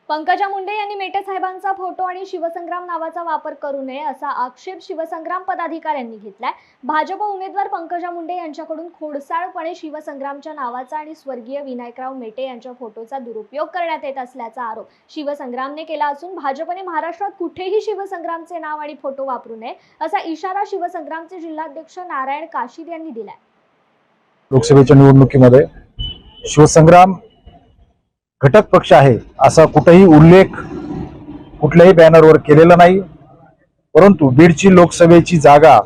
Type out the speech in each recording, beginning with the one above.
पंकजा मुंडे यांनी मेटे साहेबांचा फोटो आणि शिवसंग्राम नावाचा वापर करू नये असा आक्षेप शिवसंग्राम पदाधिकाऱ्यांनी घेतलाय। भाजप उमेदवार पंकजा मुंडे यांच्याकडून खोडसाळपणे शिवसंग्रामच्या नावाचा आणि स्वर्गीय विनायकराव मेटे यांच्या फोटोचा दुरुपयोग करण्यात येत असल्याचा आरोप शिवसंग्रामने केला असून भाजपने महाराष्ट्रात कुठेही शिवसंग्रामचे नाव आणि फोटो वापरू नये असा इशारा शिवसंग्रामचे जिल्हाध्यक्ष नारायण काशीद यांनी दिलाय। लोकसभेच्या निवडणुकीमध्ये शिवसंग्राम घटक पक्ष आहे असा कुठेही उल्लेख कुठल्याही बॅनरवर केलेला नाही, परंतु बीडची लोकसभेची जागा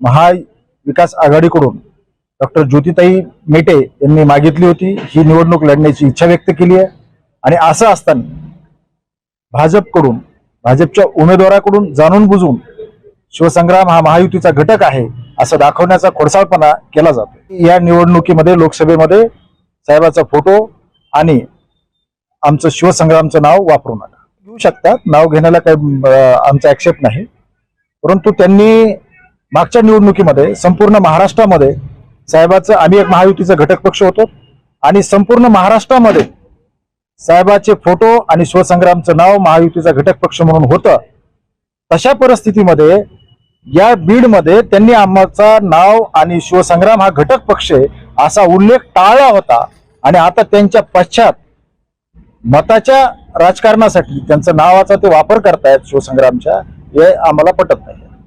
महाविकास आघाडीकडून डॉक्टर ज्योतिताई मेटे यांनी मागितली होती। ही निवडणूक लढण्याची इच्छा व्यक्त केली आहे आणि असं असताना भाजपच्या उमेदवाराकडून जाणून बुजून शिवसंग्राम हा महायुतीचा घटक आहे असं दाखवण्याचा खोडसाळपणा केला जातो। या निवडणुकीमध्ये लोकसभेमध्ये साहेबाचा फोटो आणि आमचं शिवसंग्रामचं नाव वापरू नका। घेऊ शकतात, नाव घेण्याला काही आमचा आक्षेप नाही, परंतु त्यांनी मागच्या निवडणुकीमध्ये संपूर्ण महाराष्ट्रामध्ये साहेबाचं आम्ही एक महायुतीचा घटक पक्ष होतो आणि संपूर्ण महाराष्ट्रामध्ये साहेबाचे फोटो आणि शिवसंग्रामचं नाव महायुतीचा घटक पक्ष म्हणून होतं। तशा परिस्थितीमध्ये या बीडमध्ये त्यांनी आमचा नाव आणि शिवसंग्राम हा घटक पक्ष असा उल्लेख टाळला होता आणि आता त्यांच्या पश्चात मताच्या राजकारणासाठी त्यांच्या नावाचा ते वापर करतायत शिवसंग्रामच्या, हे आम्हाला पटत नाही।